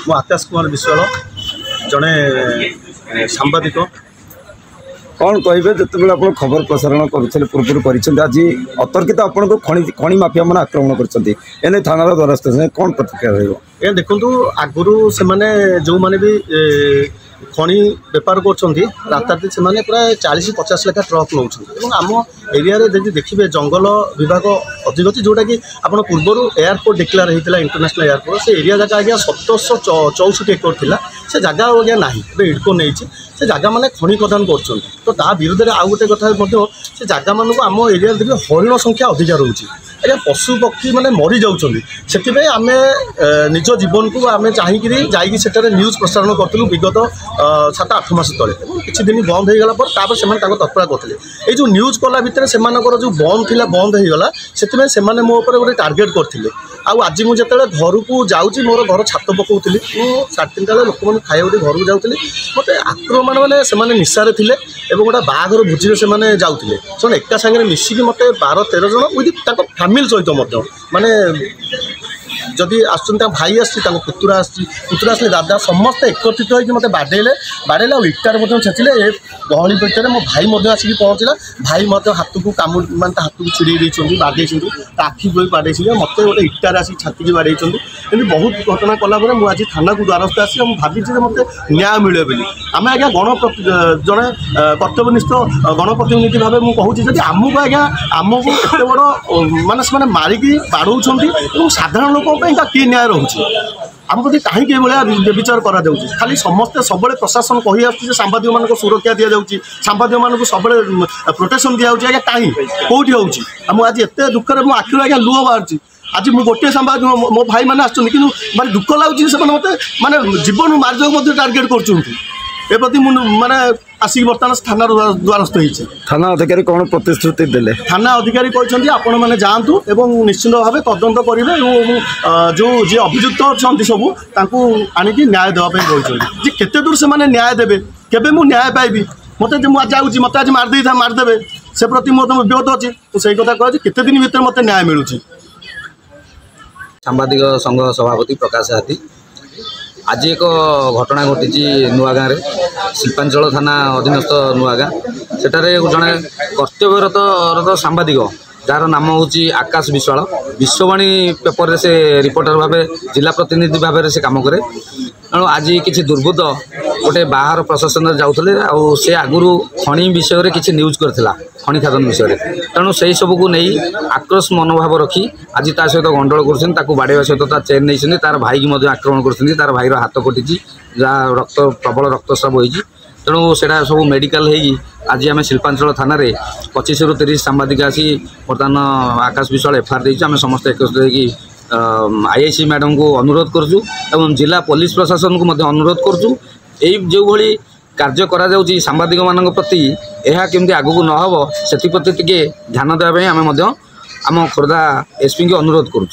मु आकाश कुमार विश्वाल जड़े सांबादिक कौन कहे जो आप खबर प्रसारण करुले पूर्व कर आज अतर्कित आपन को खनि माफिया मैंने आक्रमण कर थाना द्वारस्थ कौन प्रतिक्रिया रही देखु आगुरी से जो मैंने भी खनि बेपार कर प्राय 40-50 लेखा ट्रक नौ आम एरिया देखिए जंगल विभाग अधिक अच्छी जोटा कि आप पूर्वर एयरपोर्ट डिक्लेयर होता इंटरनेशनल एयरपोर्ट से एरिया जगह आज्ञा 1764 एकड़ था से जगह आज्ञा ना इडको नहीं से जगह मैंने खनि प्रदान कर तो ता विरोध में आउ गोटे कथा से जगह मानक आम एरिया देखिए हरिण संख्या अधिक रोचे आज्ञा पशु पक्षी मैंने मरी जाऊँ आम निज जीवन को आम चाहिए जाकर न्यूज प्रसारण करूँ विगत 7-8 मास तले किसी दिन बंद हो गला से तत्परा करते ये जो न्यूज कला भितर से जो बंद थी बंद हो गला से मो गोटे टार्गेट करते आज मुझे घर को जाऊँगी मोर घर छात पकाऊली मुझे 3:30 लोक मैंने खाया घर को जाऊँगी मत आक्रमण मैंने से निशारे थे गोटे बाघर भोजी से जाऊँगे से एका सागर मिसिकी मत 12-13 जन विथ फैमिली सहित माने जदि आसुन भाई आसुतरा आसले दादा समस्त एकत्रित होकर मत बाड़े आ इटार छेचिले गहली भितर मो भाई आसिक पहुँचला भाई मत हाथ को कामु मानते हाथ को छिड़ी बाड़े आखि भी बाड़े मत गोटे इटार आसिक छाती बाड़े एमती बहुत घटना कलापर मुझे थाना को द्वारस्थ आसी भावी मत न्याय मिले बोली आम आज्ञा जड़े कर्तव्यनिष्ठ गणप्रतिनिधि भाव मुझे आमको आज्ञा आमको एत बड़ माने मारिकी बाड़ौ साधारण लोक कि न्याय रोचे आम प्रति कहीं विचार करा खाली समस्ते सब प्रशासन कही आस सांबादिक मान सुरक्षा दि जाऊँगी सांबादिक मान सब प्रोटेक्शन दि जाऊँगी आज्ञा कहीं कौटी हो आज एत दुखर मो आखिर आज्ञा लुह बाहर आज मुझे गोटे सांबादिक मो भाई मैंने आसमें दुख लगुच मत माने जीवन मार्ग टार्गेट कर प्रति माने आसिक बर्तमान थाना द्वारस्थ होती थाना अधिकारी कौन प्रतिश्रुति देले थाना अधिकारी कहते आपण मैंने जातु एवं निश्चित भाव तदंत करेंगे जो जी अभियुक्त अच्छा सबू आणिकी न्याय देवाई कहते केते दूर से न्याय देवे केबे मु न्याय पाइबी मत जाऊँगी मत आज मारदेवे से प्रति मोर विरोध अच्छी तो सही कथा कहे केते दिन भीतर मत न्याय मिलूँ। सांबादिक संघ सभापति प्रकाश हाथी आज एक घटना घटी नुआ गाँव में शिल्पांचल थाना अधीनस्थ नुआ गाँ सेठारे जड़े कर्तव्यरत सांबादिक जार नाम हूँ आकाश विश्वाल विश्ववाणी पेपर से रिपोर्टर भाव जिला प्रतिनिधि भाव से काम करे तेणु आज किसी दुर्बृत्त गोटे बाहर प्रशासन जाऊे से आगुरी खनि विषय किसी न्यूज करथिला खनि खादन विषय तेणु से सबू को नहीं आक्रोश मनोभाव रखी आज ता सहित गंडल कर बाड़े सहित चेन नहीं तार भाई की आक्रमण कर तार भाईर हाथ कटि जहाँ रक्त प्रबल रक्तस्राव होती तेणु से सब मेडिकल हो आज आम शिल्पांचल थाना 25 ରୁ 30 सांबादिक आसी बर्तमान आकाश विश्वाल एफआईआर देती आम समस्त एकत्रित आईआईसी मैडम को अनुरोध करजु एवं जिला पुलिस प्रशासन को अनुरोध करजु जो भली कार्य करा जाउची सांबादिक मान प्रति यह केमती आगू न हो से ध्यान देवाई आम खोर्धा एसपी को अनुरोध करुँ।